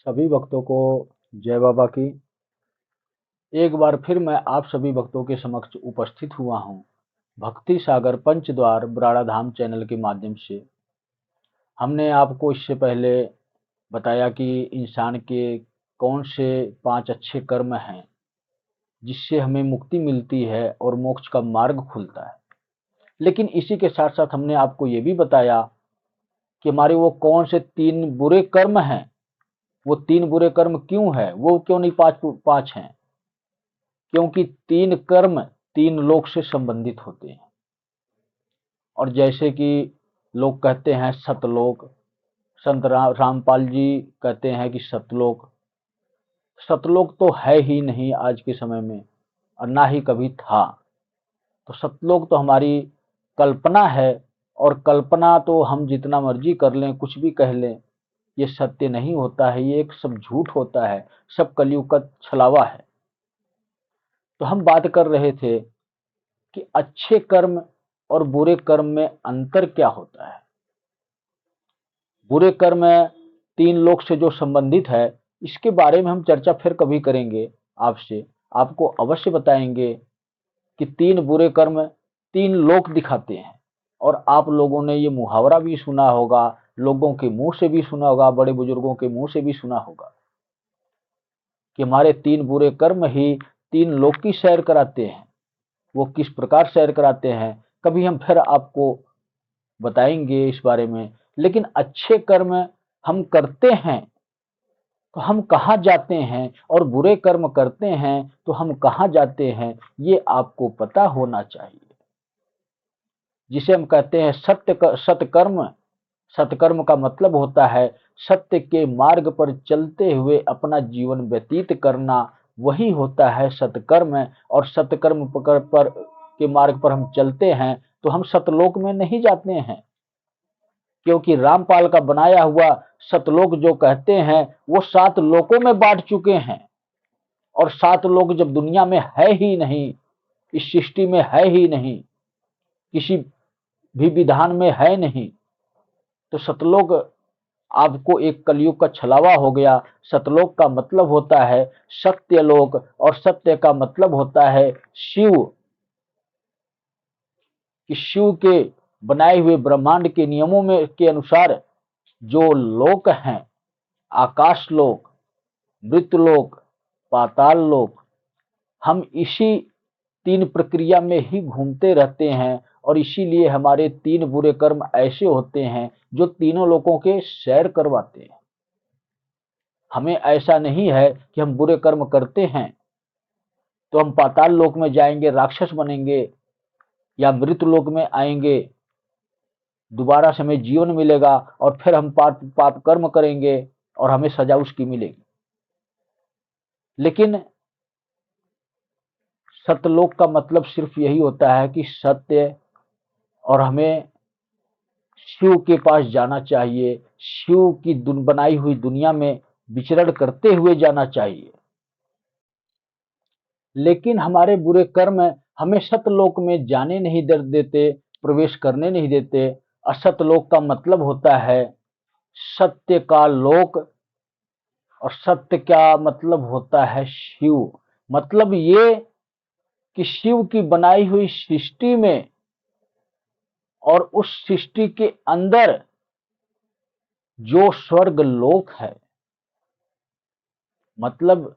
सभी भक्तों को जय बाबा की। एक बार फिर मैं आप सभी भक्तों के समक्ष उपस्थित हुआ हूँ भक्ति सागर पंचद्वार बराड़ा धाम चैनल के माध्यम से। हमने आपको इससे पहले बताया कि इंसान के कौन से 5 अच्छे कर्म हैं जिससे हमें मुक्ति मिलती है और मोक्ष का मार्ग खुलता है। लेकिन इसी के साथ साथ हमने आपको ये भी बताया कि हमारे वो कौन से 3 बुरे कर्म हैं। वो 3 बुरे कर्म क्यों है, वो क्यों नहीं 5 5 हैं? क्योंकि 3 कर्म 3 लोक से संबंधित होते हैं। और जैसे कि लोग कहते हैं सतलोक, संत रामपाल जी कहते हैं कि सतलोक। सतलोक तो है ही नहीं आज के समय में, और ना ही कभी था। तो सतलोक तो हमारी कल्पना है, और कल्पना तो हम जितना मर्जी कर लें, कुछ भी कह लें, ये सत्य नहीं होता है। ये एक सब झूठ होता है, सब कलयुग का छलावा है। तो हम बात कर रहे थे कि अच्छे कर्म और बुरे कर्म में अंतर क्या होता है। बुरे कर्म 3 लोक से जो संबंधित है, इसके बारे में हम चर्चा फिर कभी करेंगे आपसे। आपको अवश्य बताएंगे कि 3 बुरे कर्म 3 लोक दिखाते हैं। और आप लोगों ने ये मुहावरा भी सुना होगा, लोगों के मुंह से भी सुना होगा, बड़े बुजुर्गों के मुंह से भी सुना होगा कि हमारे 3 बुरे कर्म ही 3 लोक की सैर कराते हैं। वो किस प्रकार सैर कराते हैं, कभी हम फिर आपको बताएंगे इस बारे में। लेकिन अच्छे कर्म हम करते हैं तो हम कहाँ जाते हैं, और बुरे कर्म करते हैं तो हम कहाँ जाते हैं, ये आपको पता होना चाहिए। जिसे हम कहते हैं सत्कर्म। सत्कर्म का मतलब होता है सत्य के मार्ग पर चलते हुए अपना जीवन व्यतीत करना, वही होता है सत्कर्म। और सत्कर्म पर के मार्ग पर हम चलते हैं तो हम सतलोक में नहीं जाते हैं, क्योंकि रामपाल का बनाया हुआ सतलोक जो कहते हैं वो 7 लोकों में बांट चुके हैं। और 7 लोक जब दुनिया में है ही नहीं, इस सृष्टि में है ही नहीं, किसी भी विधान में है नहीं, तो सतलोक आपको एक कलयुग का छलावा हो गया। सतलोक का मतलब होता है सत्यलोक, और सत्य का मतलब होता है शिव। कि शिव के बनाए हुए ब्रह्मांड के नियमों में के अनुसार जो लोक हैं, आकाश लोक, मृत्युलोक, पाताल लोक, हम इसी 3 प्रक्रिया में ही घूमते रहते हैं। और इसीलिए हमारे 3 बुरे कर्म ऐसे होते हैं जो तीनों लोकों के सैर करवाते हैं। हमें ऐसा नहीं है कि हम बुरे कर्म करते हैं तो हम पाताल लोक में जाएंगे, राक्षस बनेंगे, या मृत लोक में आएंगे, दोबारा से हमें जीवन मिलेगा और फिर हम पाप पाप कर्म करेंगे और हमें सजा उसकी मिलेगी। लेकिन सत्यलोक का मतलब सिर्फ यही होता है कि सत्य, और हमें शिव के पास जाना चाहिए। शिव की बनाई हुई दुनिया में विचरण करते हुए जाना चाहिए। लेकिन हमारे बुरे कर्म हमें सतलोक में जाने नहीं देते, प्रवेश करने नहीं देते। असतलोक का मतलब होता है सत्य का लोक, और सत्य का मतलब होता है शिव। मतलब ये कि शिव की बनाई हुई सृष्टि में और उस सृष्टि के अंदर जो स्वर्ग लोक है, मतलब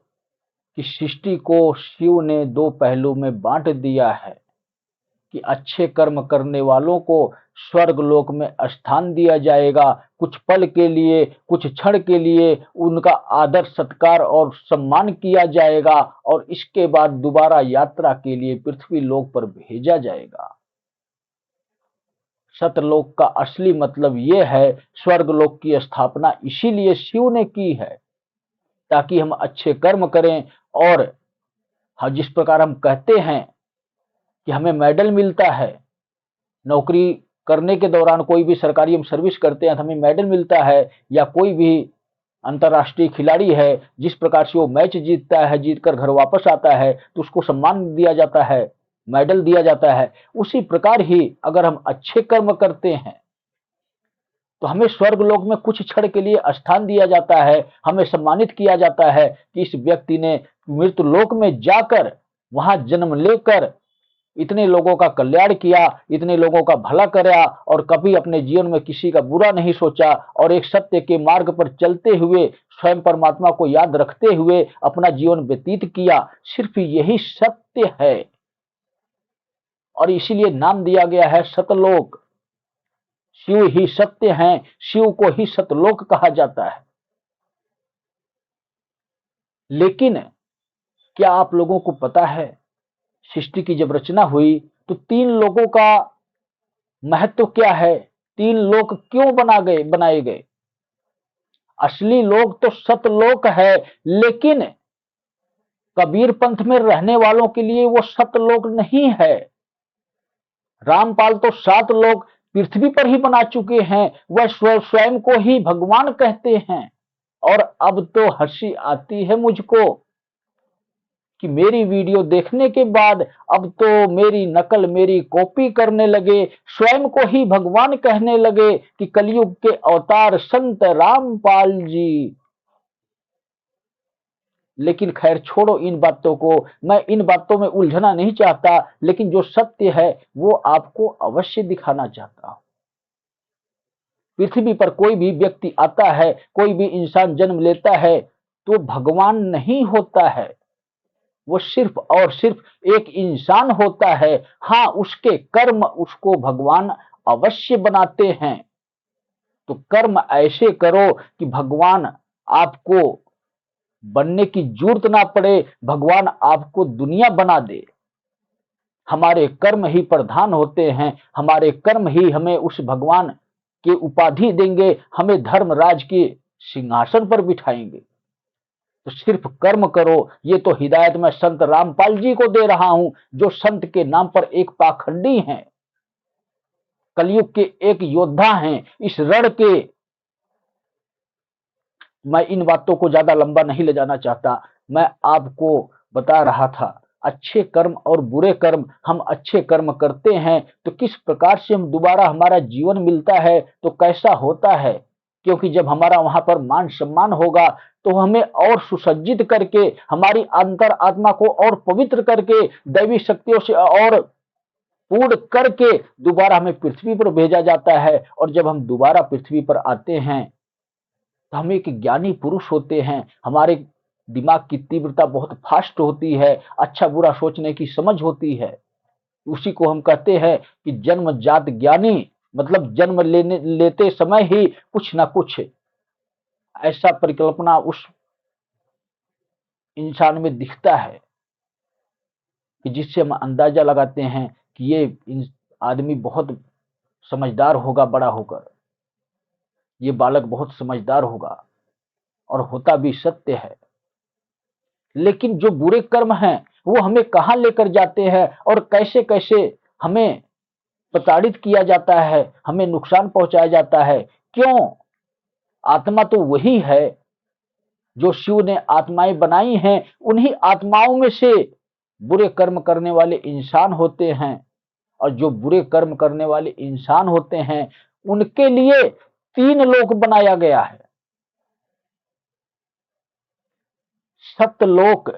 कि सृष्टि को शिव ने 2 पहलू में बांट दिया है। कि अच्छे कर्म करने वालों को स्वर्ग लोक में स्थान दिया जाएगा, कुछ पल के लिए, कुछ क्षण के लिए उनका आदर सत्कार और सम्मान किया जाएगा, और इसके बाद दोबारा यात्रा के लिए पृथ्वी लोक पर भेजा जाएगा। सतलोक का असली मतलब यह है, स्वर्ग लोक की स्थापना इसीलिए शिव ने की है ताकि हम अच्छे कर्म करें। और जिस प्रकार हम कहते हैं कि हमें मेडल मिलता है, नौकरी करने के दौरान कोई भी सरकारी हम सर्विस करते हैं तो हमें मेडल मिलता है, या कोई भी अंतर्राष्ट्रीय खिलाड़ी है जिस प्रकार से वो मैच जीतता है, जीतकर घर वापस आता है तो उसको सम्मान दिया जाता है, मेडल दिया जाता है। उसी प्रकार ही अगर हम अच्छे कर्म करते हैं तो हमें स्वर्ग लोक में कुछ क्षण के लिए स्थान दिया जाता है, हमें सम्मानित किया जाता है कि इस व्यक्ति ने मृत्यु लोक में जाकर वहां जन्म लेकर इतने लोगों का कल्याण किया, इतने लोगों का भला करा और कभी अपने जीवन में किसी का बुरा नहीं सोचा और एक सत्य के मार्ग पर चलते हुए स्वयं परमात्मा को याद रखते हुए अपना जीवन व्यतीत किया। सिर्फ यही सत्य है और इसीलिए नाम दिया गया है सतलोक। शिव ही सत्य हैं, शिव को ही सतलोक कहा जाता है। लेकिन क्या आप लोगों को पता है, सृष्टि की जब रचना हुई तो तीन लोगों का महत्व क्या है, तीन लोक क्यों बनाए गए? असली लोक तो सतलोक है, लेकिन कबीर पंथ में रहने वालों के लिए वो सतलोक नहीं है। रामपाल तो 7 लोक पृथ्वी पर ही बना चुके हैं, वह स्वयं को ही भगवान कहते हैं। और अब तो हंसी आती है मुझको कि मेरी वीडियो देखने के बाद अब तो मेरी नकल, मेरी कॉपी करने लगे, स्वयं को ही भगवान कहने लगे कि कलयुग के अवतार संत रामपाल जी। लेकिन खैर छोड़ो इन बातों को, मैं इन बातों में उलझना नहीं चाहता, लेकिन जो सत्य है वो आपको अवश्य दिखाना चाहता हूं। पृथ्वी पर कोई भी व्यक्ति आता है, कोई भी इंसान जन्म लेता है तो भगवान नहीं होता है, वो सिर्फ और सिर्फ एक इंसान होता है। हाँ, उसके कर्म उसको भगवान अवश्य बनाते हैं। तो कर्म ऐसे करो कि भगवान आपको बनने की जरूरत ना पड़े, भगवान आपको दुनिया बना दे। हमारे कर्म ही प्रधान होते हैं, हमारे कर्म ही हमें उस भगवान की उपाधि देंगे, हमें धर्मराज के सिंहासन पर बिठाएंगे। तो सिर्फ कर्म करो, ये तो हिदायत मैं संत रामपाल जी को दे रहा हूं, जो संत के नाम पर एक पाखंडी हैं, कलयुग के एक योद्धा हैं इस रण के। मैं इन बातों को ज्यादा लंबा नहीं ले जाना चाहता, मैं आपको बता रहा था अच्छे कर्म और बुरे कर्म। हम अच्छे कर्म करते हैं तो किस प्रकार से हम दोबारा हमारा जीवन मिलता है तो कैसा होता है, क्योंकि जब हमारा वहां पर मान सम्मान होगा तो हमें और सुसज्जित करके, हमारी अंतर आत्मा को और पवित्र करके, दैवी शक्तियों से और पूर्ण करके दोबारा हमें पृथ्वी पर भेजा जाता है। और जब हम दोबारा पृथ्वी पर आते हैं तो हम एक ज्ञानी पुरुष होते हैं, हमारे दिमाग की तीव्रता बहुत फास्ट होती है, अच्छा बुरा सोचने की समझ होती है। उसी को हम कहते हैं कि जन्मजात ज्ञानी, मतलब जन्म लेते समय ही कुछ ना कुछ ऐसा परिकल्पना उस इंसान में दिखता है कि जिससे हम अंदाजा लगाते हैं कि ये आदमी बहुत समझदार होगा, बड़ा होकर ये बालक बहुत समझदार होगा, और होता भी सत्य है। लेकिन जो बुरे कर्म हैं वो हमें कहां लेकर जाते हैं और कैसे कैसे हमें प्रताड़ित किया जाता है, हमें नुकसान पहुंचाया जाता है। क्यों? आत्मा तो वही है जो शिव ने आत्माएं बनाई हैं, उन्हीं आत्माओं में से बुरे कर्म करने वाले इंसान होते हैं। और जो बुरे कर्म करने वाले इंसान होते हैं उनके लिए 3 लोक बनाया गया है। सत्यलोक,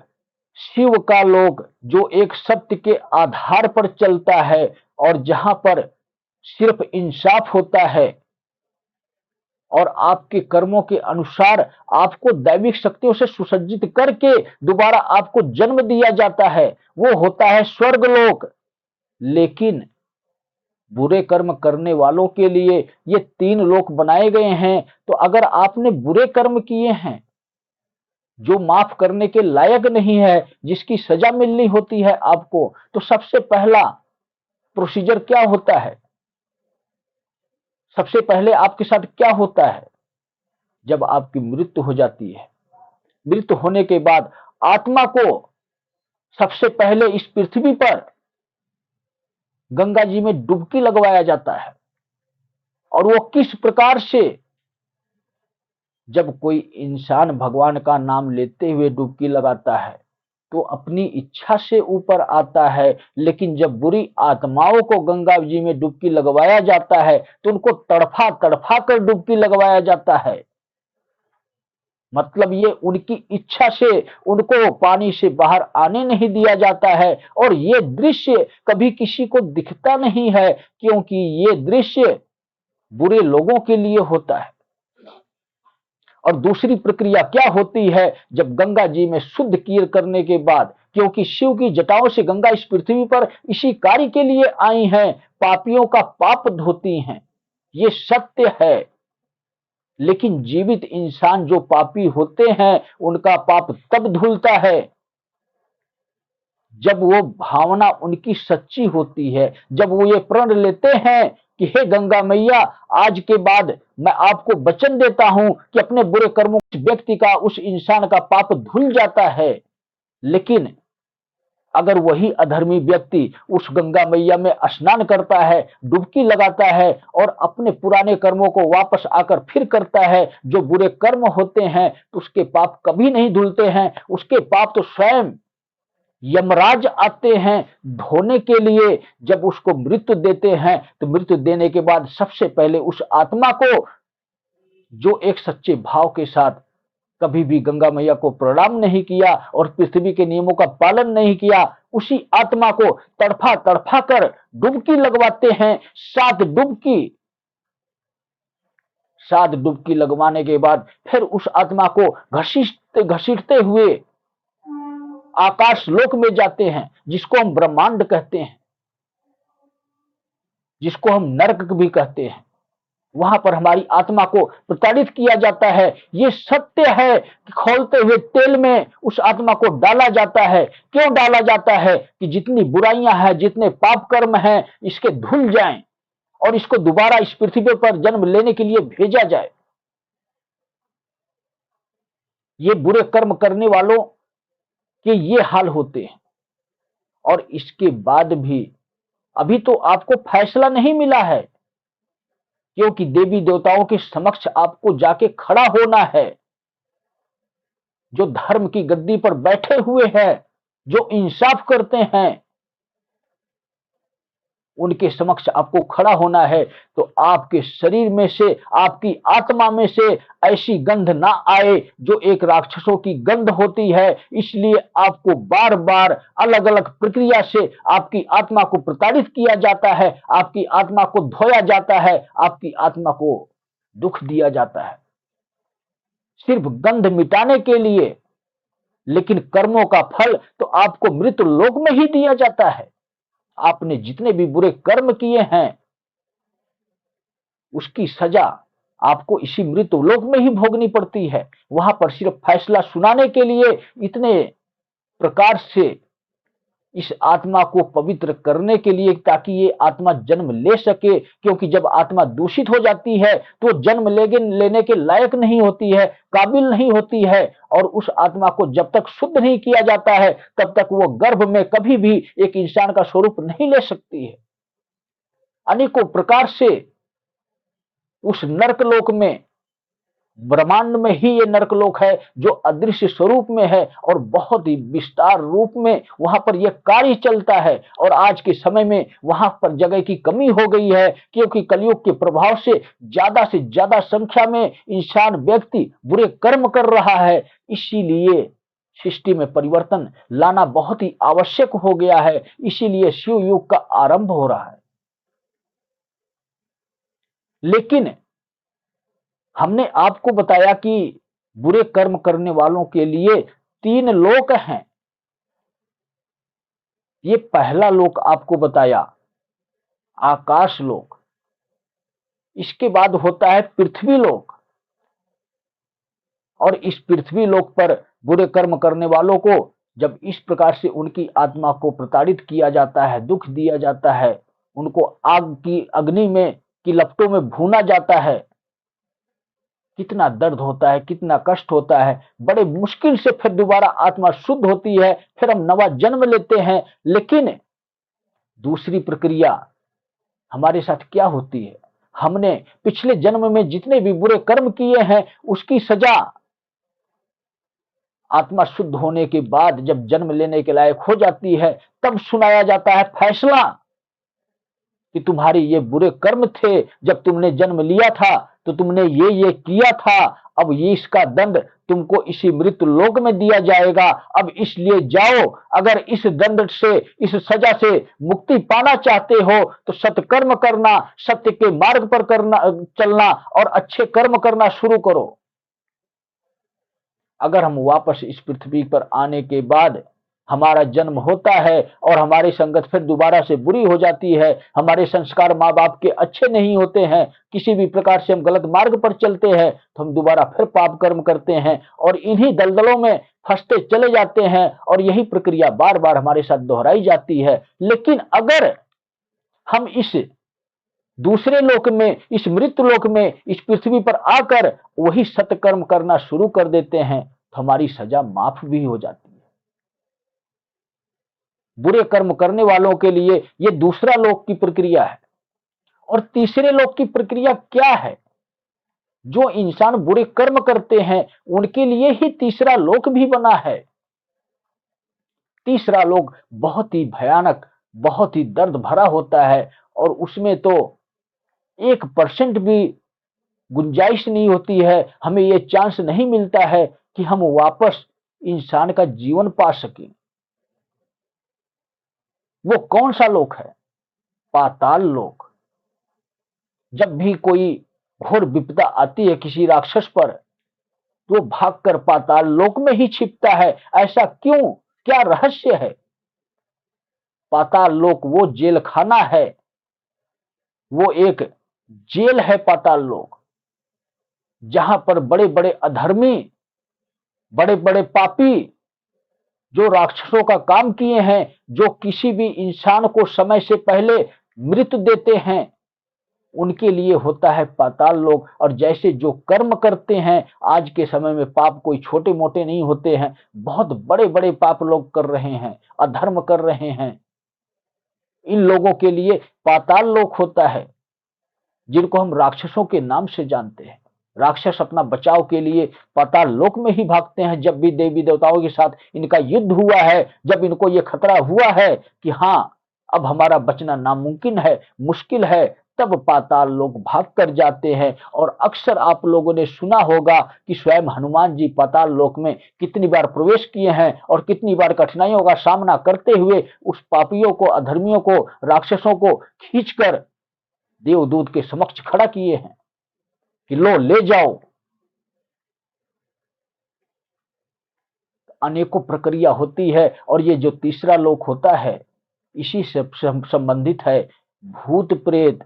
शिव का लोक, जो एक सत्य के आधार पर चलता है और जहां पर सिर्फ इंसाफ होता है और आपके कर्मों के अनुसार आपको दैविक शक्तियों से सुसज्जित करके दोबारा आपको जन्म दिया जाता है, वो होता है स्वर्गलोक। लेकिन बुरे कर्म करने वालों के लिए ये 3 लोक बनाए गए हैं। तो अगर आपने बुरे कर्म किए हैं जो माफ करने के लायक नहीं है, जिसकी सजा मिलनी होती है आपको, तो सबसे पहला प्रोसीजर क्या होता है? सबसे पहले आपके साथ क्या होता है? जब आपकी मृत्यु हो जाती है, मृत्यु होने के बाद आत्मा को सबसे पहले इस पृथ्वी पर गंगा जी में डुबकी लगवाया जाता है। और वो किस प्रकार से? जब कोई इंसान भगवान का नाम लेते हुए डुबकी लगाता है तो अपनी इच्छा से ऊपर आता है, लेकिन जब बुरी आत्माओं को गंगा जी में डुबकी लगवाया जाता है तो उनको तड़फा तड़फा कर डुबकी लगवाया जाता है। मतलब ये उनकी इच्छा से उनको पानी से बाहर आने नहीं दिया जाता है, और ये दृश्य कभी किसी को दिखता नहीं है, क्योंकि ये दृश्य बुरे लोगों के लिए होता है। और दूसरी प्रक्रिया क्या होती है, जब गंगा जी में शुद्ध किए करने के बाद, क्योंकि शिव की जटाओं से गंगा इस पृथ्वी पर इसी कार्य के लिए आई हैं, पापियों का पाप धोती हैं, ये सत्य है। लेकिन जीवित इंसान जो पापी होते हैं उनका पाप तब धुलता है जब वो भावना उनकी सच्ची होती है, जब वो ये प्रण लेते हैं कि हे गंगा मैया, आज के बाद मैं आपको वचन देता हूं कि अपने बुरे कर्मों उस व्यक्ति का, उस इंसान का पाप धुल जाता है। लेकिन अगर वही अधर्मी व्यक्ति उस गंगा मैया में स्नान करता है, डुबकी लगाता है और अपने पुराने कर्मों को वापस आकर फिर करता है, जो बुरे कर्म होते हैं, तो उसके पाप कभी नहीं धुलते हैं। उसके पाप तो स्वयं यमराज आते हैं धोने के लिए। जब उसको मृत्यु देते हैं तो मृत्यु देने के बाद सबसे पहले उस आत्मा को, जो एक सच्चे भाव के साथ कभी भी गंगा मैया को प्रणाम नहीं किया और पृथ्वी के नियमों का पालन नहीं किया, उसी आत्मा को तड़फा तड़फा कर डुबकी लगवाते हैं। 7 डुबकी लगवाने के बाद फिर उस आत्मा को घसीटते घसीटते हुए आकाश लोक में जाते हैं, जिसको हम ब्रह्मांड कहते हैं, जिसको हम नरक भी कहते हैं। वहां पर हमारी आत्मा को प्रताड़ित किया जाता है। ये सत्य है कि खौलते हुए तेल में उस आत्मा को डाला जाता है। क्यों डाला जाता है? कि जितनी बुराइयां हैं, जितने पाप कर्म हैं, इसके धुल जाएं और इसको दोबारा इस पृथ्वी पर जन्म लेने के लिए भेजा जाए। ये बुरे कर्म करने वालों के ये हाल होते हैं। और इसके बाद भी अभी तो आपको फैसला नहीं मिला है, क्योंकि देवी देवताओं के समक्ष आपको जाके खड़ा होना है। जो धर्म की गद्दी पर बैठे हुए हैं, जो इंसाफ करते हैं, उनके समक्ष आपको खड़ा होना है। तो आपके शरीर में से, आपकी आत्मा में से ऐसी गंध ना आए जो एक राक्षसों की गंध होती है। इसलिए आपको बार बार अलग अलग प्रक्रिया से आपकी आत्मा को प्रताड़ित किया जाता है, आपकी आत्मा को धोया जाता है, आपकी आत्मा को दुख दिया जाता है, सिर्फ गंध मिटाने के लिए। लेकिन कर्मों का फल तो आपको मृत्यु लोक में ही दिया जाता है। आपने जितने भी बुरे कर्म किए हैं, उसकी सजा आपको इसी मृत्यु लोक में ही भोगनी पड़ती है। वहां पर सिर्फ फैसला सुनाने के लिए इतने प्रकार से इस आत्मा को पवित्र करने के लिए, ताकि ये आत्मा जन्म ले सके। क्योंकि जब आत्मा दूषित हो जाती है तो जन्म लेने के लायक नहीं होती है, काबिल नहीं होती है। और उस आत्मा को जब तक शुद्ध नहीं किया जाता है, तब तक वो गर्भ में कभी भी एक इंसान का स्वरूप नहीं ले सकती है। अनेकों प्रकार से उस नरकलोक में, ब्रह्मांड में ही ये नरकलोक है जो अदृश्य स्वरूप में है, और बहुत ही विस्तार रूप में वहां पर यह कार्य चलता है। और आज के समय में वहां पर जगह की कमी हो गई है, क्योंकि कलयुग के प्रभाव से ज्यादा संख्या में इंसान, व्यक्ति बुरे कर्म कर रहा है। इसीलिए सृष्टि में परिवर्तन लाना बहुत ही आवश्यक हो गया है। इसीलिए शिव युग का आरंभ हो रहा है। लेकिन हमने आपको बताया कि बुरे कर्म करने वालों के लिए 3 लोक हैं। ये पहला लोक आपको बताया, आकाश लोक। इसके बाद होता है पृथ्वी लोक। और इस पृथ्वी लोक पर बुरे कर्म करने वालों को जब इस प्रकार से उनकी आत्मा को प्रताड़ित किया जाता है, दुख दिया जाता है, उनको आग की अग्नि में की लपटों में भूना जाता है, कितना दर्द होता है, कितना कष्ट होता है। बड़े मुश्किल से फिर दोबारा आत्मा शुद्ध होती है, फिर हम नवा जन्म लेते हैं। लेकिन दूसरी प्रक्रिया हमारे साथ क्या होती है? हमने पिछले जन्म में जितने भी बुरे कर्म किए हैं, उसकी सजा आत्मा शुद्ध होने के बाद जब जन्म लेने के लायक हो जाती है, तब सुनाया जाता है फैसला कि तुम्हारे ये बुरे कर्म थे, जब तुमने जन्म लिया था तो तुमने ये किया था, अब ये इसका दंड तुमको इसी मृत्यु लोक में दिया जाएगा। अब इसलिए जाओ, अगर इस दंड से, इस सजा से मुक्ति पाना चाहते हो तो सत्कर्म करना, सत्य के मार्ग पर करना, चलना और अच्छे कर्म करना शुरू करो। अगर हम वापस इस पृथ्वी पर आने के बाद हमारा जन्म होता है और हमारी संगत फिर दोबारा से बुरी हो जाती है, हमारे संस्कार माँ बाप के अच्छे नहीं होते हैं, किसी भी प्रकार से हम गलत मार्ग पर चलते हैं, तो हम दोबारा फिर पाप कर्म करते हैं और इन्हीं दलदलों में फंसते चले जाते हैं और यही प्रक्रिया बार बार हमारे साथ दोहराई जाती है। लेकिन अगर हम इस दूसरे लोक में, इस मृत्यु लोक में, इस पृथ्वी पर आकर वही सत्कर्म करना शुरू कर देते हैं तो हमारी सजा माफ भी हो जाती है। बुरे कर्म करने वालों के लिए यह दूसरा लोक की प्रक्रिया है। और तीसरे लोक की प्रक्रिया क्या है? जो इंसान बुरे कर्म करते हैं उनके लिए ही तीसरा लोक भी बना है। तीसरा लोक बहुत ही भयानक, बहुत ही दर्द भरा होता है और उसमें तो 1% भी गुंजाइश नहीं होती है, हमें यह चांस नहीं मिलता है कि हम वापस इंसान का जीवन पा सकें। वो कौन सा लोक है? पाताल लोक। जब भी कोई घोर विपदा आती है किसी राक्षस पर, तो भागकर पाताल लोक में ही छिपता है। ऐसा क्यों? क्या रहस्य है? पाताल लोक वो जेल खाना है, वो एक जेल है पाताल लोक, जहां पर बड़े बड़े अधर्मी, बड़े बड़े पापी जो राक्षसों का काम किए हैं, जो किसी भी इंसान को समय से पहले मृत्यु देते हैं, उनके लिए होता है पाताल लोक। और जैसे जो कर्म करते हैं, आज के समय में पाप कोई छोटे मोटे नहीं होते हैं, बहुत बड़े बड़े पाप लोग कर रहे हैं, अधर्म कर रहे हैं। इन लोगों के लिए पाताल लोक होता है, जिनको हम राक्षसों के नाम से जानते हैं। राक्षस अपना बचाव के लिए पाताल लोक में ही भागते हैं। जब भी देवी देवताओं के साथ इनका युद्ध हुआ है, जब इनको यह खतरा हुआ है कि हाँ अब हमारा बचना नामुमकिन है, मुश्किल है, तब पाताल लोक भाग कर जाते हैं। और अक्सर आप लोगों ने सुना होगा कि स्वयं हनुमान जी पाताल लोक में कितनी बार प्रवेश किए हैं और कितनी बार कठिनाइयों का सामना करते हुए उस पापियों को, अधर्मियों को, राक्षसों को खींचकर देवदूत के समक्ष खड़ा किए हैं कि लो ले जाओ। अनेकों प्रक्रिया होती है और ये जो तीसरा लोक होता है इसी से संबंधित है। भूत प्रेत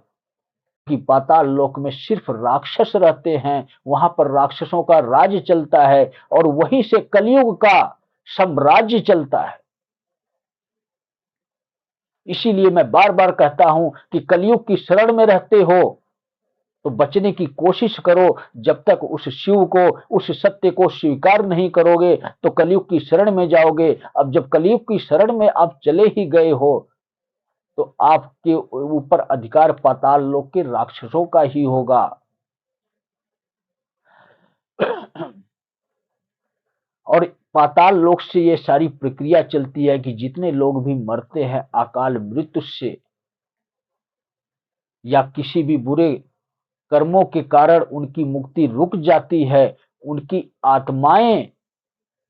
की पाताल लोक में सिर्फ राक्षस रहते हैं, वहां पर राक्षसों का राज चलता है और वहीं से कलयुग का साम्राज्य चलता है। इसीलिए मैं बार बार कहता हूं कि कलयुग की शरण में रहते हो तो बचने की कोशिश करो। जब तक उस शिव को, उस सत्य को स्वीकार नहीं करोगे तो कलयुग की शरण में जाओगे। अब जब कलयुग की शरण में आप चले ही गए हो तो आपके ऊपर अधिकार पाताल लोक के राक्षसों का ही होगा। और पाताल लोक से ये सारी प्रक्रिया चलती है कि जितने लोग भी मरते हैं अकाल मृत्यु से या किसी भी बुरे कर्मों के कारण उनकी मुक्ति रुक जाती है, उनकी आत्माएं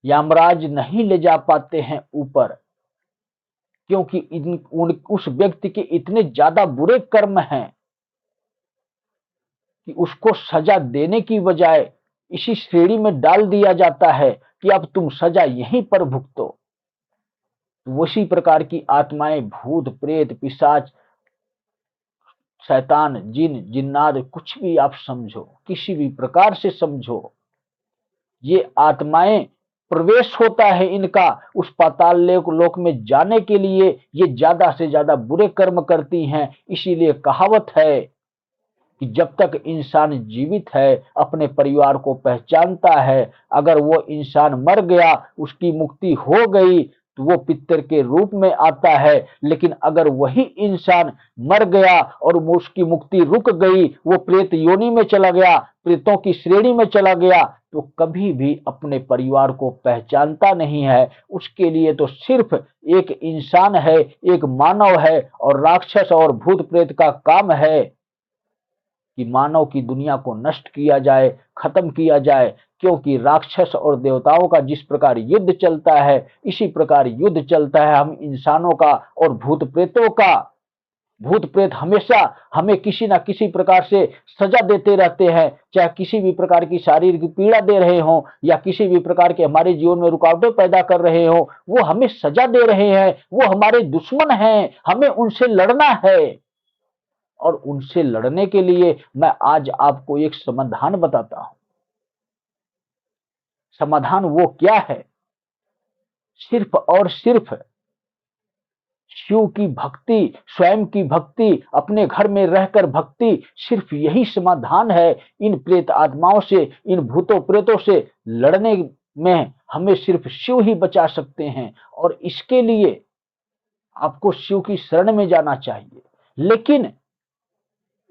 यमराज नहीं ले जा पाते हैं ऊपर, क्योंकि उस व्यक्ति के इतने ज्यादा बुरे कर्म हैं कि उसको सजा देने की बजाय इसी श्रेणी में डाल दिया जाता है कि अब तुम सजा यहीं पर भुगतो। उसी प्रकार की आत्माएं, भूत प्रेत, पिशाच, शैतान, जिन, जिन्नात, कुछ भी आप समझो, किसी भी प्रकार से समझो, ये आत्माएं प्रवेश होता है इनका उस पाताल लोक में जाने के लिए, ये ज्यादा से ज्यादा बुरे कर्म करती हैं। इसीलिए कहावत है कि जब तक इंसान जीवित है अपने परिवार को पहचानता है, अगर वो इंसान मर गया, उसकी मुक्ति हो गई तो वो पितर के रूप में आता है। लेकिन अगर वही इंसान मर गया और उसकी मुक्ति रुक गई, वो प्रेत योनि में चला गया, प्रेतों की श्रेणी में चला गया, तो कभी भी अपने परिवार को पहचानता नहीं है। उसके लिए तो सिर्फ एक इंसान है, एक मानव है, और राक्षस और भूत प्रेत का काम है कि मानव की दुनिया को नष्ट किया जाए, खत्म किया जाए। क्योंकि राक्षस और देवताओं का जिस प्रकार युद्ध चलता है, इसी प्रकार युद्ध चलता है हम इंसानों का और भूत प्रेतों का। भूत प्रेत हमेशा हमें किसी ना किसी प्रकार से सजा देते रहते हैं, चाहे किसी भी प्रकार की शारीरिक पीड़ा दे रहे हों या किसी भी प्रकार के हमारे जीवन में रुकावटें पैदा कर रहे हों, वो हमें सजा दे रहे हैं, वो हमारे दुश्मन हैं, हमें उनसे लड़ना है। और उनसे लड़ने के लिए मैं आज आपको एक समाधान बताता हूं। समाधान वो क्या है? सिर्फ और सिर्फ शिव की भक्ति, स्वयं की भक्ति, अपने घर में रहकर भक्ति, सिर्फ यही समाधान है। इन प्रेत आत्माओं से, इन भूतों प्रेतों से लड़ने में हमें सिर्फ शिव ही बचा सकते हैं, और इसके लिए आपको शिव की शरण में जाना चाहिए। लेकिन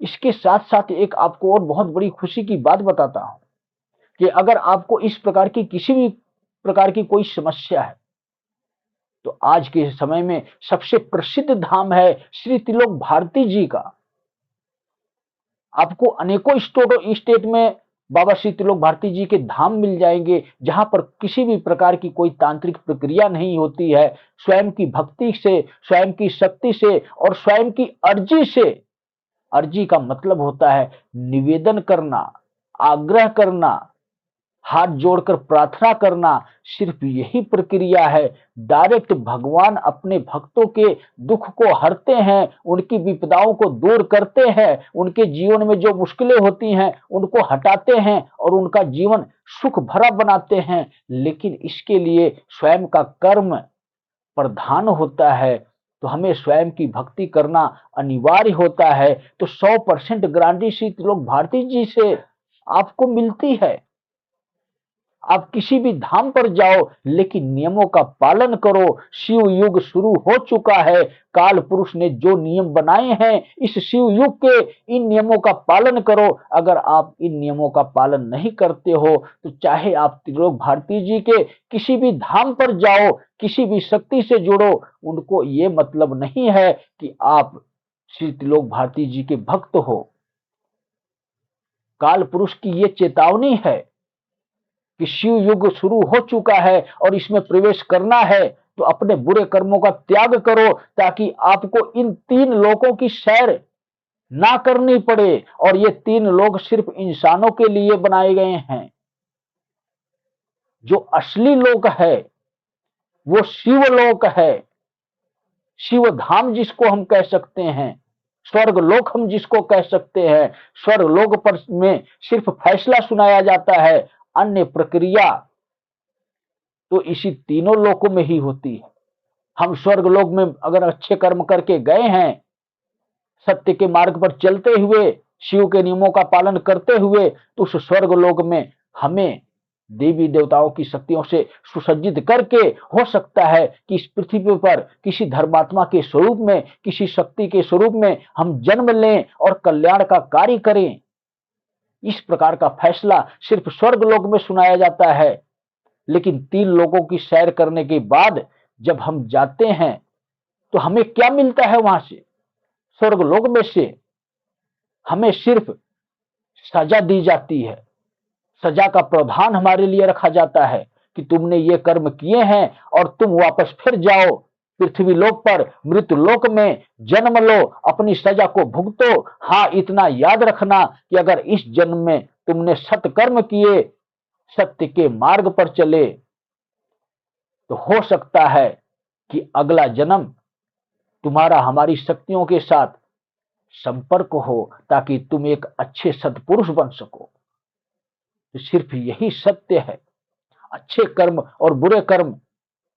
इसके साथ साथ एक आपको और बहुत बड़ी खुशी की बात बताता हूं कि अगर आपको इस प्रकार की किसी भी प्रकार की कोई समस्या है, तो आज के समय में सबसे प्रसिद्ध धाम है श्री त्रिलोक भारती जी का। आपको अनेकों स्टेट में बाबा श्री त्रिलोक भारती जी के धाम मिल जाएंगे, जहां पर किसी भी प्रकार की कोई तांत्रिक प्रक्रिया नहीं होती है। स्वयं की भक्ति से, स्वयं की शक्ति से और स्वयं की अर्जी से, अर्जी का मतलब होता है निवेदन करना, आग्रह करना, हाथ जोड़कर प्रार्थना करना, सिर्फ यही प्रक्रिया है। डायरेक्ट भगवान अपने भक्तों के दुख को हरते हैं, उनकी विपदाओं को दूर करते हैं, उनके जीवन में जो मुश्किलें होती हैं उनको हटाते हैं और उनका जीवन सुख भरा बनाते हैं। लेकिन इसके लिए स्वयं का कर्म प्रधान होता है, तो हमें स्वयं की भक्ति करना अनिवार्य होता है। तो 100% गारंटी श्री त्रिलोक भारती जी से आपको मिलती है। आप किसी भी धाम पर जाओ, लेकिन नियमों का पालन करो। शिव युग शुरू हो चुका है। काल पुरुष ने जो नियम बनाए हैं, इस शिव युग के इन नियमों का पालन करो। अगर आप इन नियमों का पालन नहीं करते हो, तो चाहे आप त्रिलोक भारती जी के किसी भी धाम पर जाओ, किसी भी शक्ति से जुड़ो, उनको ये मतलब नहीं है कि आप श्री त्रिलोक भारती जी के भक्त हो। काल पुरुष की ये चेतावनी है कि शिव युग शुरू हो चुका है और इसमें प्रवेश करना है, तो अपने बुरे कर्मों का त्याग करो, ताकि आपको इन 3 लोकों की सैर ना करनी पड़े। और ये 3 लोक सिर्फ इंसानों के लिए बनाए गए हैं। जो असली लोक है वो शिव लोक है, शिव धाम जिसको हम कह सकते हैं, स्वर्ग लोक हम जिसको कह सकते हैं। स्वर्ग लोक पर में सिर्फ फैसला सुनाया जाता है, अन्य प्रक्रिया तो इसी तीनों लोकों में ही होती है। हम स्वर्ग लोक में अगर अच्छे कर्म करके गए हैं, सत्य के मार्ग पर चलते हुए, शिव के नियमों का पालन करते हुए, तो उस स्वर्ग लोक में हमें देवी देवताओं की शक्तियों से सुसज्जित करके, हो सकता है कि इस पृथ्वी पर किसी धर्मात्मा के स्वरूप में, किसी शक्ति के स्वरूप में हम जन्म लें और कल्याण का कार्य करें। इस प्रकार का फैसला सिर्फ स्वर्ग लोक में सुनाया जाता है। लेकिन 3 लोगों की सैर करने के बाद जब हम जाते हैं, तो हमें क्या मिलता है? वहां से, स्वर्ग लोक में से हमें सिर्फ सजा दी जाती है। सजा का प्रावधान हमारे लिए रखा जाता है कि तुमने ये कर्म किए हैं और तुम वापस फिर जाओ पृथ्वी लोक पर, मृत्यु लोक में जन्म लो, अपनी सजा को भुगतो। हाँ, इतना याद रखना कि अगर इस जन्म में तुमने सत्कर्म किए, सत्य के मार्ग पर चले, तो हो सकता है कि अगला जन्म तुम्हारा हमारी शक्तियों के साथ संपर्क हो, ताकि तुम एक अच्छे सत्पुरुष बन सको। तो सिर्फ यही सत्य है। अच्छे कर्म और बुरे कर्म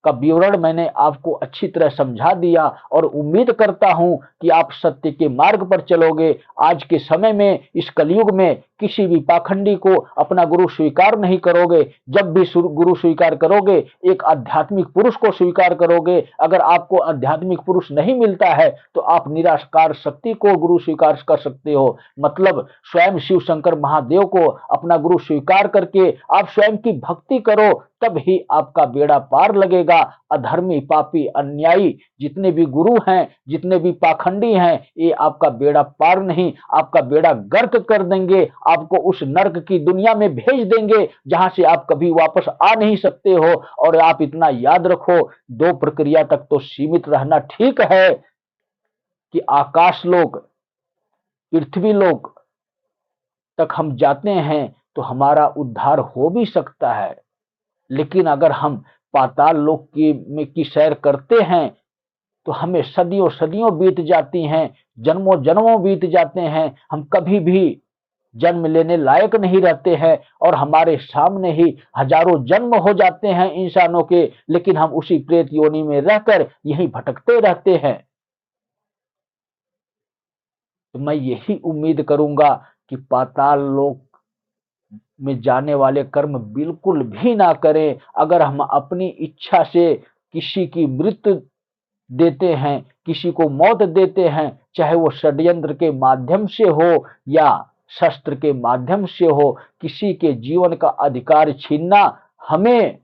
का विवरण मैंने आपको अच्छी तरह समझा दिया, और उम्मीद करता हूं कि आप सत्य के मार्ग पर चलोगे। आज के समय में, इस कलयुग में किसी भी पाखंडी को अपना गुरु स्वीकार नहीं करोगे। जब भी गुरु स्वीकार करोगे, एक आध्यात्मिक पुरुष को स्वीकार करोगे। अगर आपको आध्यात्मिक पुरुष नहीं मिलता है तो आप निराकार शक्ति को गुरु स्वीकार कर सकते हो। मतलब स्वयं शिव शंकर महादेव को अपना गुरु स्वीकार करके आप स्वयं की भक्ति करो, तब ही आपका बेड़ा पार लगेगा। अधर्मी, पापी, अन्यायी जितने भी गुरु हैं, जितने भी पाखंडी हैं, ये आपका बेड़ा पार नहीं, आपका बेड़ा गर्क कर देंगे। आपको उस नर्क की दुनिया में भेज देंगे जहां से आप कभी वापस आ नहीं सकते हो। और आप इतना याद रखो, 2 प्रक्रिया तक तो सीमित रहना ठीक है कि आकाश लोक, पृथ्वी लोक तक हम जाते हैं तो हमारा उद्धार हो भी सकता है। लेकिन अगर हम पाताल लोक की सैर करते हैं तो हमें सदियों सदियों बीत जाती हैं, जन्मों जन्मों बीत जाते हैं, हम कभी भी जन्म लेने लायक नहीं रहते हैं और हमारे सामने ही हजारों जन्म हो जाते हैं इंसानों के, लेकिन हम उसी प्रेत योनि में रहकर यही भटकते रहते हैं। तो मैं यही उम्मीद करूंगा कि पाताल लोक में जाने वाले कर्म बिल्कुल भी ना करें। अगर हम अपनी इच्छा से किसी की मृत्यु देते हैं, किसी को मौत देते हैं, चाहे वो षड्यंत्र के माध्यम से हो या शस्त्र के माध्यम से हो, किसी के जीवन का अधिकार छीनना हमें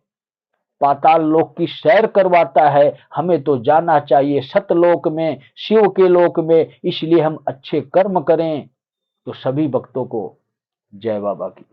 पाताल लोक की सैर करवाता है। हमें तो जाना चाहिए सतलोक में, शिव के लोक में। इसलिए हम अच्छे कर्म करें। तो सभी भक्तों को जय बाबा की।